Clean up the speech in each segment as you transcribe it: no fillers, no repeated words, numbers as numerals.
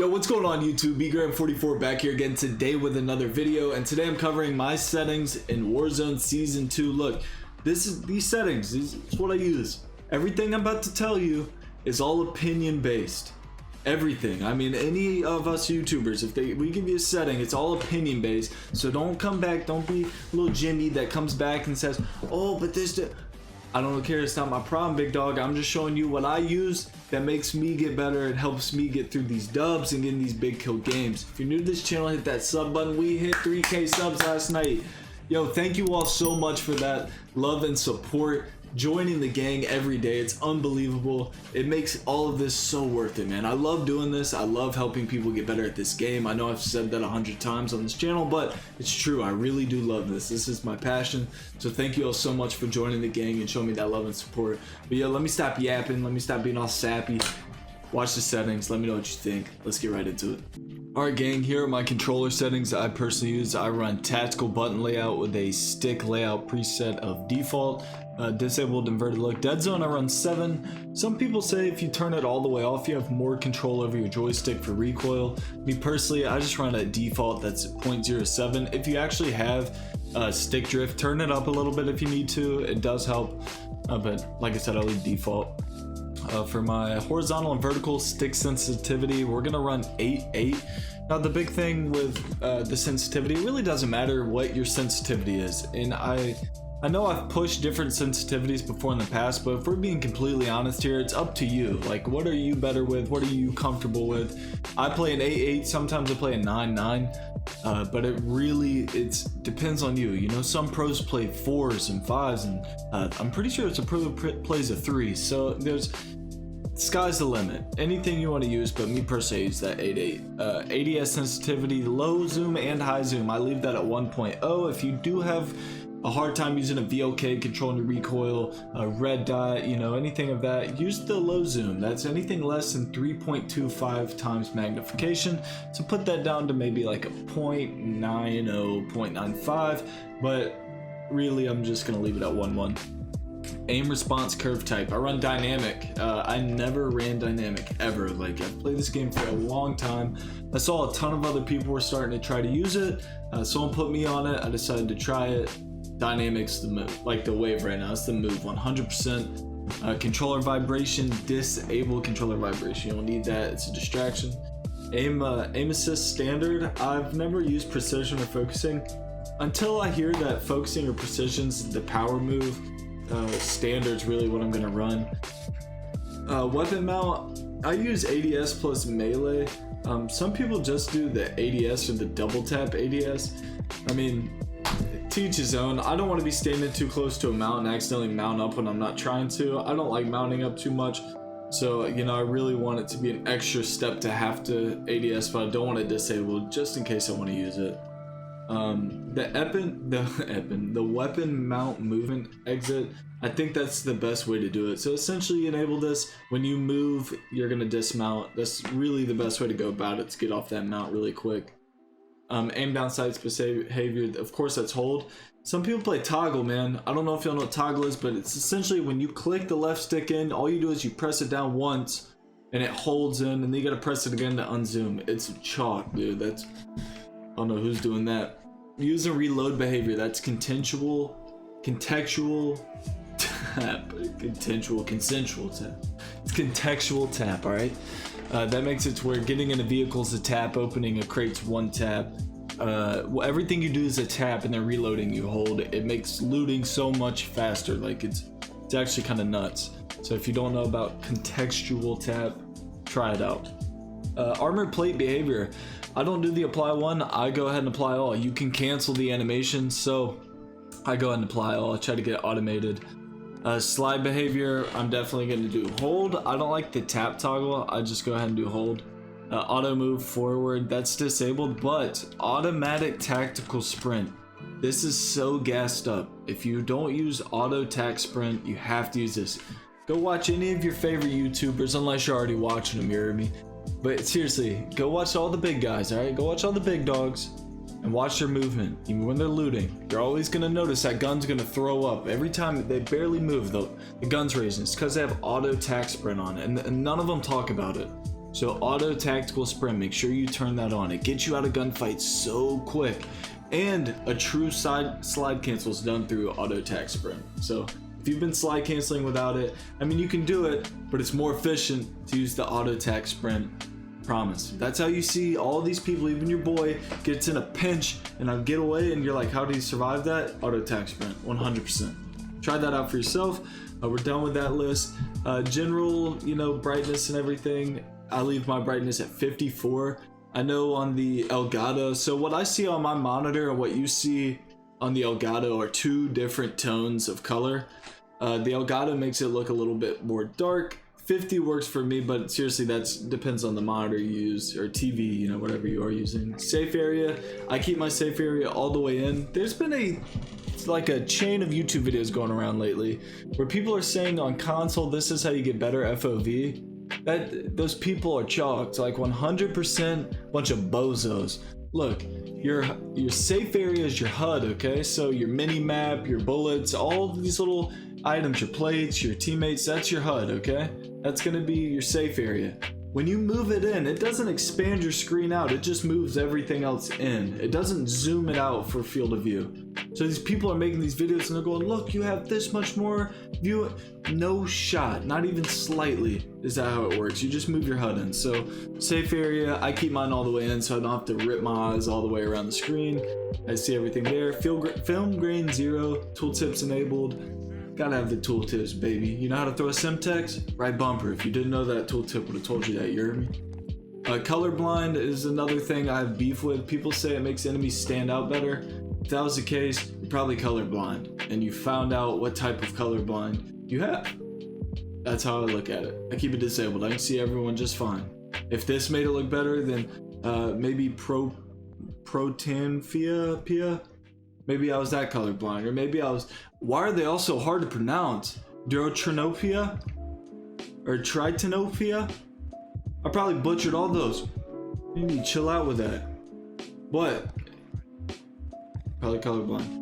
Yo, what's going on YouTube? BGram44 back here again today with another video, and today I'm covering my settings in Warzone Season 2. Look, these settings, this is what I use. Everything I'm about to tell you is all opinion based. Everything. I mean, any of us YouTubers, if we give you a setting, it's all opinion based. So don't come back, don't be little Jimmy that comes back and says, oh, but this... I don't care, it's not my problem, big dog. I'm just showing you what I use that makes me get better. It helps me get through these dubs and getting these big kill games. If you're new to this channel, hit that sub button. We hit 3K subs last night. Yo, thank you all so much for that love and support. Joining the gang every day, it's unbelievable. It makes all of this so worth it, man. I love doing this. I love helping people get better at this game. I know I've said that 100 times on this channel, but it's true. I really do love this. This is my passion. So thank you all so much for joining the gang and showing me that love and support. But yeah, let me stop yapping. Let me stop being all sappy. Watch the settings. Let me know what you think. Let's get right into it. Alright gang, here are my controller settings I personally use. I run tactical button layout with a stick layout preset of default. Disabled inverted look. Dead zone I run 7. Some people say if you turn it all the way off you have more control over your joystick for recoil. Me personally, I just run a default that's 0.07. If you actually have stick drift, turn it up a little bit if you need to. It does help, but like I said, I leave default. For my horizontal and vertical stick sensitivity, we're gonna run 8.8. Now the big thing with the sensitivity, it really doesn't matter what your sensitivity is, and I know I've pushed different sensitivities before in the past, but if we're being completely honest here, it's up to you. Like, what are you better with? What are you comfortable with? I play an 8.8, sometimes I play a 9.9, but it really depends on you. You know, some pros play 4s and 5s, and I'm pretty sure it's a pro plays a 3, so there's sky's the limit. Anything you want to use, but me personally I use that 8.8. ADS sensitivity, low zoom and high zoom, I leave that at 1.0. If you do have a hard time using a VOK, controlling your recoil, a red dot, you know, anything of that, use the low zoom. That's anything less than 3.25 times magnification. So put that down to maybe like a 0.90, 0.95, but really I'm just gonna leave it at 1.1. Aim response curve type, I run dynamic. I never ran dynamic ever. Like, I've played this game for a long time. I saw a ton of other people were starting to try to use it. Someone put me on it. I decided to try it. Dynamic's the move, like the wave right now. It's the move 100%. Controller vibration, disable controller vibration. You don't need that, it's a distraction. Aim assist standard, I've never used precision or focusing until I hear that focusing or precision's the power move. Standard's really what I'm gonna run. Weapon mount, I use ADS plus melee. Some people just do the ADS or the double tap ADS. I mean, to each his own. I don't want to be standing too close to a mount and accidentally mount up when I'm not trying to. I don't like mounting up too much, so you know, I really want it to be an extra step to have to ADS, but I don't want to disable just in case I want to use it. The weapon mount movement exit, I think that's the best way to do it. So essentially you enable this, when you move you're gonna dismount. That's really the best way to go about it, to get off that mount really quick. Aim down sights behavior, of course that's hold. Some people play toggle, man. I don't know if y'all know what toggle is, but it's essentially when you click the left stick in, all you do is you press it down once and it holds in, and then you gotta press it again to unzoom. It's chalk, dude. I don't know who's doing that. Using reload behavior, that's contextual tap. Consensual tap. It's contextual tap, alright? That makes it to where getting in a vehicle is a tap, opening a crate's one tap. Everything you do is a tap, and then reloading you hold. It makes looting so much faster. Like, it's actually kind of nuts. So if you don't know about contextual tap, try it out. Armored plate behavior, I don't do the apply one, I go ahead and apply all. You can cancel the animation, so I go ahead and apply all. I try to get it automated. Slide behavior, I'm definitely going to do hold. I don't like the tap toggle, I just go ahead and do hold. Auto move forward, that's disabled, but automatic tactical sprint, this is so gassed up. If you don't use auto tac sprint, you have to use this. Go watch any of your favorite YouTubers, unless you're already watching them, you hear me? But seriously, go watch all the big guys, alright? Go watch all the big dogs and watch their movement. Even when they're looting, you're always going to notice that gun's going to throw up. Every time they barely move, the gun's raising. It's because they have auto tac sprint on it, and none of them talk about it. So auto tactical sprint, make sure you turn that on. It gets you out of gunfights so quick. And a true slide cancel is done through auto tac sprint. So if you've been slide canceling without it, I mean, you can do it, but it's more efficient to use the auto tac sprint. Promise. That's how you see all these people, even your boy, gets in a pinch and a getaway, and you're like, how did he survive that? Auto tac sprint, 100%. Try that out for yourself. We're done with that list. General, brightness and everything, I leave my brightness at 54. I know on the Elgato, so what I see on my monitor and what you see on the Elgato are two different tones of color. The Elgato makes it look a little bit more dark. 50 works for me, but seriously, that depends on the monitor you use, or TV, whatever you are using. Safe area, I keep my safe area all the way in. There's been a chain of YouTube videos going around lately where people are saying on console, this is how you get better FOV. Those people are chalked, like 100% bunch of bozos. Look, your safe area is your HUD, okay? So your mini map, your bullets, all these little items, your plates, your teammates, that's your HUD, okay? That's gonna be your safe area. When you move it in, it doesn't expand your screen out, it just moves everything else in. It doesn't zoom it out for field of view. So these people are making these videos and they're going, look, you have this much more view. No shot, not even slightly is that how it works. You just move your HUD in. So safe area, I keep mine all the way in so I don't have to rip my eyes all the way around the screen. I see everything there. Film grain 0, tooltips enabled. Gotta have the tooltips, baby. You know how to throw a Semtex? Right bumper. If you didn't know that, tooltip would have told you that, you heard me? Colorblind is another thing I have beef with. People say it makes enemies stand out better. If that was the case, you're probably colorblind, and you found out what type of colorblind you have. That's how I look at it. I keep it disabled. I can see everyone just fine. If this made it look better, then maybe Protanphia? Maybe I was that colorblind, or maybe I was. Why are they all so hard to pronounce? Durotrinopia? Or Tritonopia? I probably butchered all those. You need to chill out with that. But probably colorblind.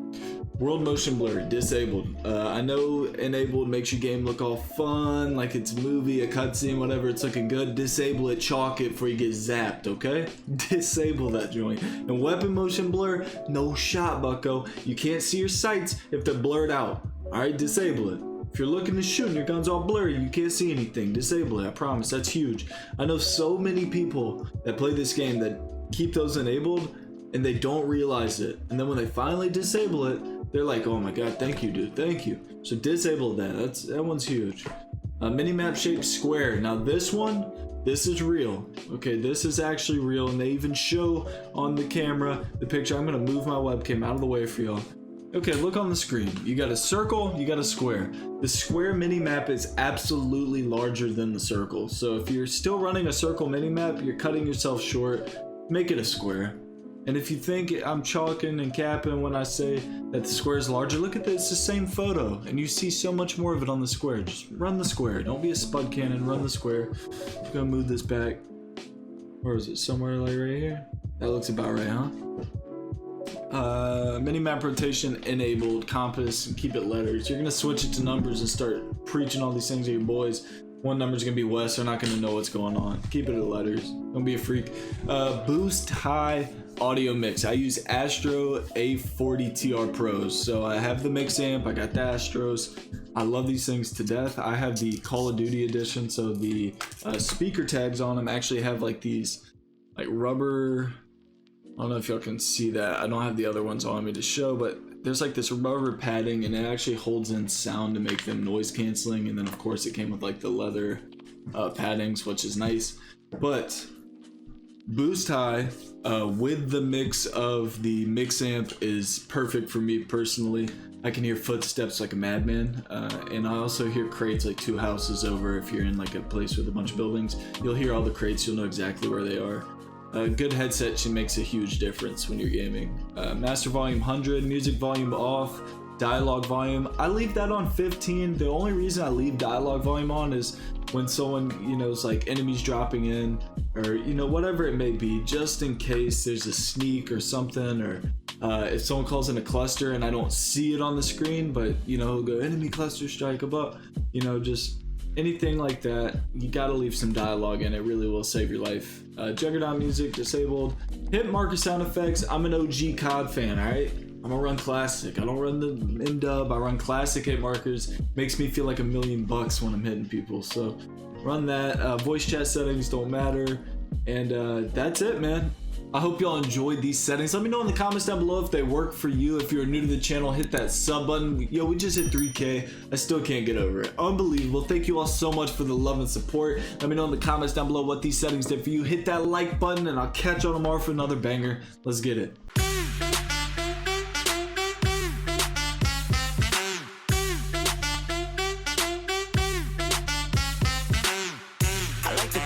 World motion blur disabled. I know enabled makes your game look all fun, like it's a movie, a cutscene, whatever. It's looking good. Disable it, chalk it before you get zapped. Okay? Disable that joint. And weapon motion blur, no shot, bucko. You can't see your sights if they're blurred out. All right, disable it. If you're looking to shoot and your gun's all blurry, you can't see anything. Disable it. I promise. That's huge. I know so many people that play this game that keep those enabled and they don't realize it. And then when they finally disable it, they're like, oh my god, thank you, dude, thank you. So disable that. That one's huge. Minimap shape square. Now this one, this is real. Okay, this is actually real, and they even show on the camera the picture. I'm gonna move my webcam out of the way for y'all. Okay, look on the screen. You got a circle, you got a square. The square minimap is absolutely larger than the circle. So if you're still running a circle minimap, you're cutting yourself short. Make it a square. And if you think I'm chalking and capping when I say that the square is larger, look at this, it's the same photo, and you see so much more of it on the square. Just run the square. Don't be a spud cannon, run the square. I'm gonna move this back. Where is it? Somewhere like right here? That looks about right, huh? Minimap rotation enabled, compass, and keep it letters. You're gonna switch it to numbers and start preaching all these things to your boys. One number's gonna be west, they're not gonna know what's going on. Keep it at letters. Don't be a freak. Boost high audio mix. I use Astro A40 TR Pros. So I have the mix amp, I got the Astros. I love these things to death. I have the Call of Duty edition, so the speaker tags on them actually have like these like rubber, I don't know if y'all can see that. I don't have the other ones on me to show, but there's like this rubber padding and it actually holds in sound to make them noise canceling. And then of course it came with like the leather paddings, which is nice. But boost high with the mix of the mix amp is perfect for me personally. I can hear footsteps like a madman, and I also hear crates like 2 houses over. If you're in like a place with a bunch of buildings, you'll hear all the crates, you'll know exactly where they are. A good headset makes a huge difference when you're gaming. Master volume 100, music volume off, dialogue volume, I leave that on 15. The only reason I leave dialogue volume on is when someone, is like enemies dropping in, or whatever it may be, just in case there's a sneak or something, or if someone calls in a cluster and I don't see it on the screen, but he'll go enemy cluster strike above, just anything like that, you gotta leave some dialogue in. It really will save your life. Juggernaut music disabled. Hit marker sound effects. I'm an OG COD fan, alright? I'm gonna run classic. I don't run the M-dub. I run classic hit markers. Makes me feel like $1,000,000 when I'm hitting people. So run that. Voice chat settings don't matter. And that's it, man. I hope y'all enjoyed these settings. Let me know in the comments down below if they work for you. If you're new to the channel, hit that sub button. Yo, we just hit 3K. I still can't get over it. Unbelievable. Thank you all so much for the love and support. Let me know in the comments down below what these settings did for you. Hit that like button, and I'll catch y'all tomorrow for another banger. Let's get it.